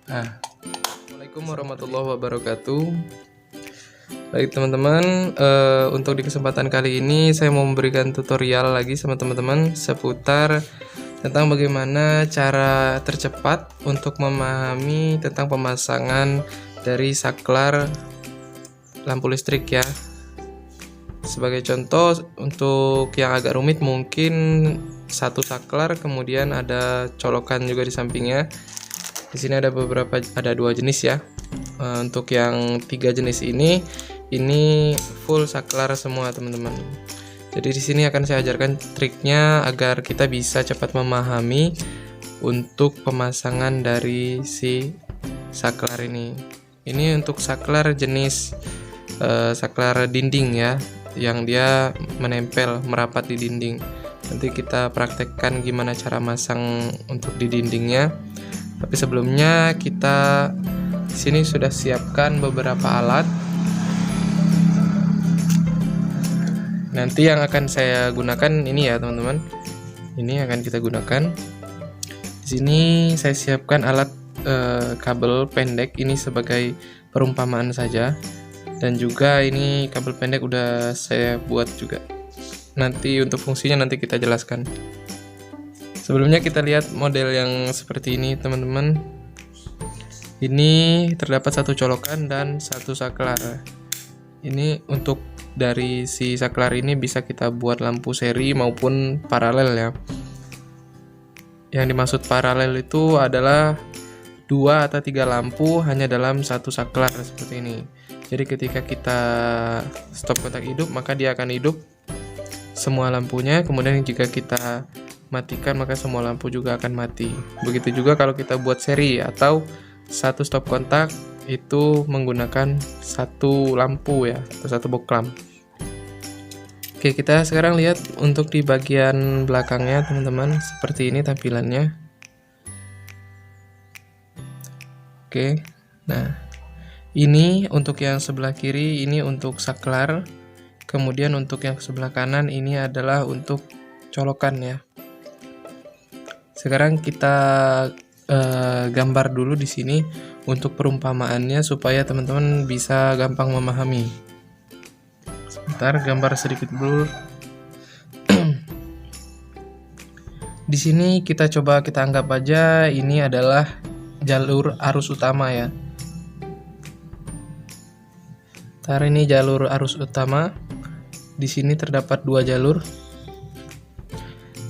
Assalamualaikum warahmatullahi wabarakatuh. Baik teman-teman, untuk di kesempatan kali ini saya mau memberikan tutorial lagi sama teman-teman seputar tentang bagaimana cara tercepat untuk memahami tentang pemasangan dari saklar lampu listrik ya. Sebagai contoh, untuk yang agak rumit mungkin satu saklar kemudian ada colokan juga di sampingnya. Di sini ada dua jenis ya. Untuk yang 3 jenis ini full saklar semua teman-teman. Jadi di sini akan saya ajarkan triknya agar kita bisa cepat memahami untuk pemasangan dari si saklar ini. Ini untuk saklar jenis saklar dinding ya, yang dia menempel merapat di dinding. Nanti kita praktekkan gimana cara masang untuk di dindingnya. Tapi sebelumnya kita sini sudah siapkan beberapa alat. Nanti yang akan saya gunakan ini ya teman-teman. Ini akan kita gunakan. Di sini saya siapkan alat kabel pendek ini sebagai perumpamaan saja. Dan juga ini kabel pendek udah saya buat juga. Nanti untuk fungsinya nanti kita jelaskan. Sebelumnya kita lihat model yang seperti ini teman-teman. Ini terdapat satu colokan dan satu saklar. Ini untuk dari si saklar ini bisa kita buat lampu seri maupun paralel ya. Yang dimaksud paralel itu adalah 2 atau 3 lampu hanya dalam satu saklar seperti ini. Jadi ketika kita stop kontak hidup maka dia akan hidup semua lampunya. Kemudian jika kita matikan maka semua lampu juga akan mati. Begitu juga kalau kita buat seri atau satu stop kontak itu menggunakan satu lampu ya, atau satu box lamp. Oke, kita sekarang lihat untuk di bagian belakangnya teman-teman, seperti ini tampilannya. Oke, nah ini untuk yang sebelah kiri ini untuk saklar, kemudian untuk yang sebelah kanan ini adalah untuk colokan ya. Sekarang kita gambar dulu di sini untuk perumpamaannya supaya teman-teman bisa gampang memahami. Sebentar, gambar sedikit blur. Di sini kita anggap aja ini adalah jalur arus utama ya. Ntar ini jalur arus utama. Di sini terdapat 2 jalur.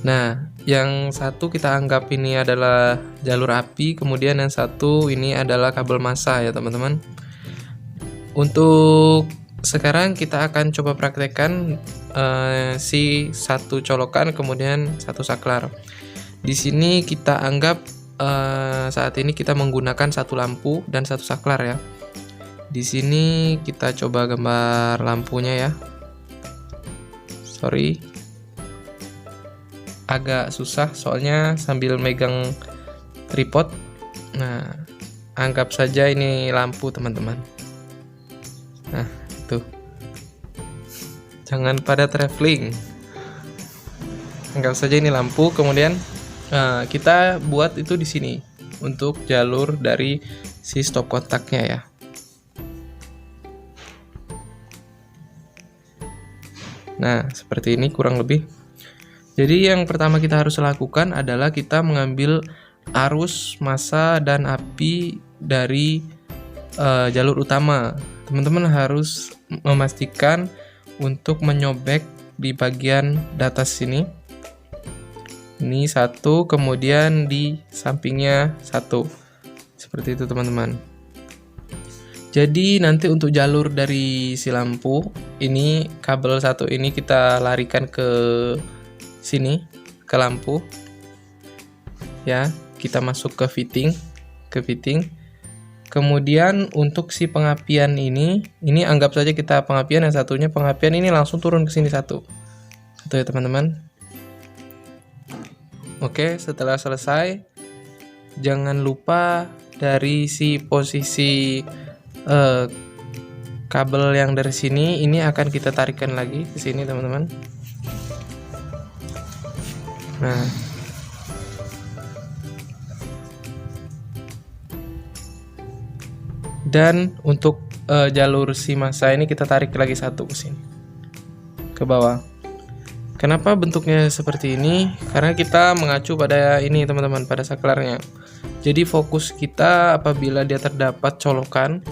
Nah, yang satu kita anggap ini adalah jalur api, kemudian yang satu ini adalah kabel massa ya teman-teman. Untuk sekarang kita akan coba praktekkan si satu colokan kemudian satu saklar. Di sini kita anggap saat ini kita menggunakan satu lampu dan satu saklar ya. Di sini kita coba gambar lampunya ya. Sorry, agak susah soalnya sambil megang tripod. Nah, anggap saja ini lampu teman-teman. Nah, itu. Jangan pada traveling. Anggap saja ini lampu, kemudian kita buat itu di sini untuk jalur dari si stop kontaknya ya. Nah, seperti ini kurang lebih. Jadi yang pertama kita harus lakukan adalah kita mengambil arus, massa, dan api dari jalur utama. Teman-teman harus memastikan untuk menyobek di bagian di atas sini. Ini satu, kemudian di sampingnya satu. Seperti itu teman-teman. Jadi nanti untuk jalur dari si lampu, ini kabel satu ini kita larikan ke sini ke lampu ya, kita masuk ke fitting kemudian untuk si pengapian ini anggap saja kita pengapian, yang satunya pengapian ini langsung turun ke sini satu ya teman-teman. Oke, setelah selesai jangan lupa dari si posisi kabel yang dari sini ini akan kita tarikan lagi ke sini teman-teman. Nah, Dan untuk jalur si massa ini kita tarik lagi satu ke sini, ke bawah. Kenapa bentuknya seperti ini? Karena kita mengacu pada ini teman-teman, pada saklarnya. Jadi fokus kita apabila dia terdapat colokan,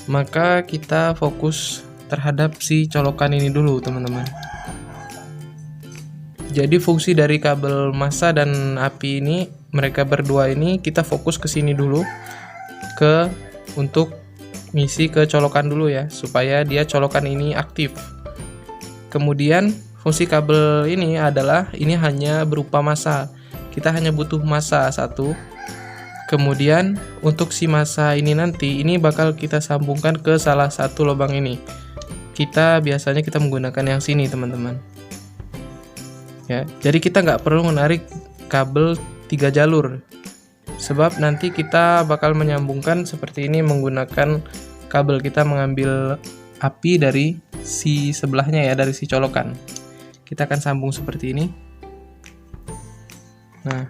maka kita fokus terhadap si colokan ini dulu teman-teman. Jadi fungsi dari kabel massa dan api ini, mereka berdua ini kita fokus ke sini dulu, untuk ngisi ke colokan dulu ya, supaya dia colokan ini aktif. Kemudian fungsi kabel ini adalah, ini hanya berupa massa, kita hanya butuh massa satu. Kemudian untuk si massa ini nanti, ini bakal kita sambungkan ke salah satu lubang ini. Biasanya kita menggunakan yang sini teman-teman ya. Jadi kita nggak perlu menarik kabel 3 jalur, sebab nanti kita bakal menyambungkan seperti ini menggunakan kabel. Kita mengambil api dari si sebelahnya ya, dari si colokan. Kita akan sambung seperti ini. Nah,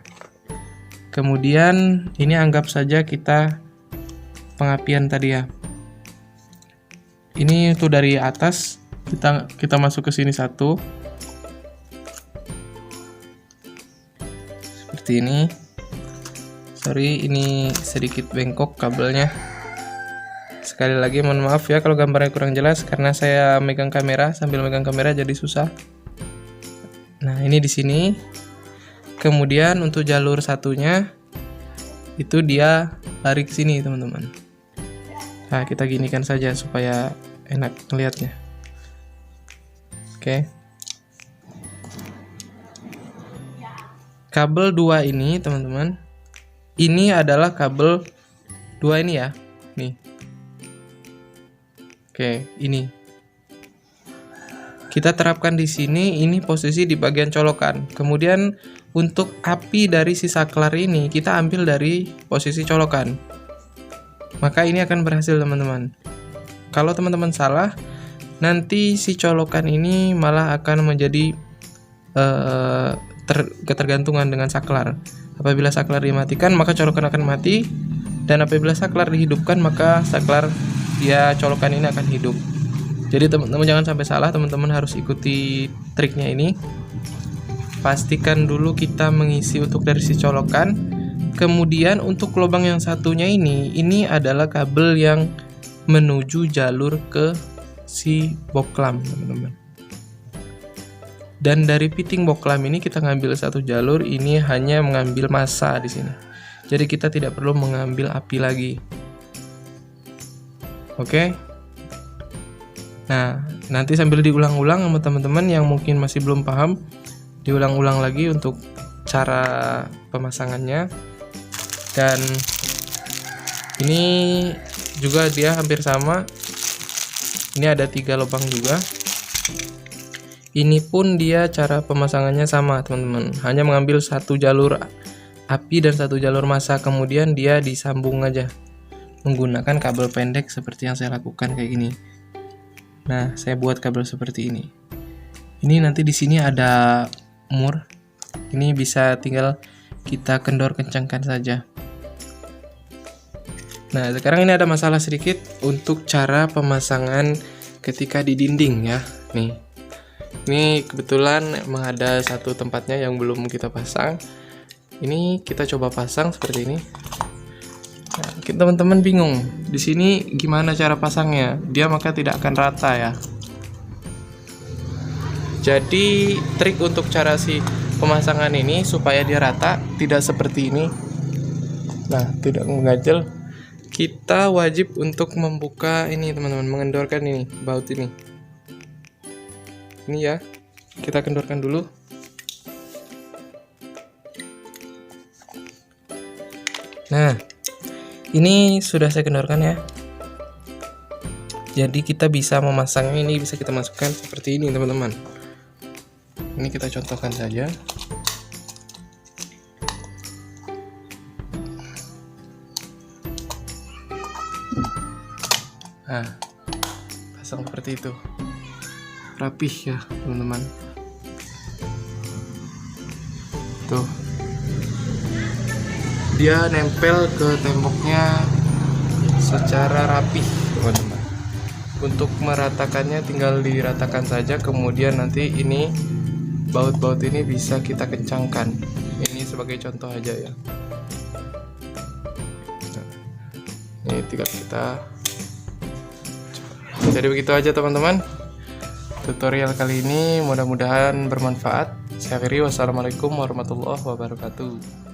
kemudian ini anggap saja kita pengapian tadi ya. Ini tuh dari atas kita masuk ke sini satu. Seperti ini. Sorry, ini sedikit bengkok kabelnya. Sekali lagi mohon maaf ya kalau gambarnya kurang jelas, karena saya megang kamera, sambil megang kamera jadi susah. Nah, ini di sini. Kemudian untuk jalur satunya itu dia lari ke sini, teman-teman. Nah, kita ginikan saja supaya enak melihatnya. Oke. Kabel 2 ini, teman-teman. Ini adalah kabel 2 ini ya. Nih. Oke, ini. Kita terapkan di sini, ini posisi di bagian colokan. Kemudian untuk api dari si saklar ini kita ambil dari posisi colokan. Maka ini akan berhasil, teman-teman. Kalau teman-teman salah, nanti si colokan ini malah akan menjadi ketergantungan dengan saklar. Apabila saklar dimatikan, maka colokan akan mati, dan apabila saklar dihidupkan, maka saklar colokan ini akan hidup. Jadi teman-teman jangan sampai salah, teman-teman harus ikuti triknya ini. Pastikan dulu kita mengisi untuk dari si colokan. Kemudian untuk lubang yang satunya ini adalah kabel yang menuju jalur ke si boklam, teman-teman. Dan dari fitting boklam ini kita ngambil satu jalur, ini hanya mengambil massa di sini. Jadi kita tidak perlu mengambil api lagi. Oke. Nah, nanti sambil diulang-ulang sama teman-teman yang mungkin masih belum paham, diulang-ulang lagi untuk cara pemasangannya. Dan ini juga dia hampir sama. Ini ada 3 lubang juga. Ini pun dia cara pemasangannya sama, teman-teman. Hanya mengambil satu jalur api dan satu jalur massa, kemudian dia disambung aja menggunakan kabel pendek seperti yang saya lakukan kayak gini. Nah, saya buat kabel seperti ini. Ini nanti di sini ada mur. Ini bisa tinggal kita kendor kencangkan saja. Nah, sekarang ini ada masalah sedikit untuk cara pemasangan ketika di dinding ya. Nih. Ini kebetulan emang ada satu tempatnya yang belum kita pasang. Ini kita coba pasang seperti ini. Nah, teman-teman bingung di sini gimana cara pasangnya? Dia maka tidak akan rata ya. Jadi trik untuk cara si pemasangan ini supaya dia rata, tidak seperti ini. Nah, tidak mengganjel. Kita wajib untuk membuka ini, teman-teman, mengendorkan ini baut ini. Ini ya, kita kendorkan dulu. Nah, ini sudah saya kendorkan ya. Jadi kita bisa memasangnya, ini bisa kita masukkan seperti ini, teman-teman. Ini kita contohkan saja. Nah, pasang seperti itu. Rapih ya, teman-teman. Tuh. Dia nempel ke temboknya secara rapih teman-teman. Untuk meratakannya tinggal diratakan saja, kemudian nanti ini baut-baut ini bisa kita kencangkan. Ini sebagai contoh aja ya. Ini tinggal kita. Jadi begitu aja teman-teman, tutorial kali ini mudah-mudahan bermanfaat. Saya akhiri, wassalamualaikum warahmatullahi wabarakatuh.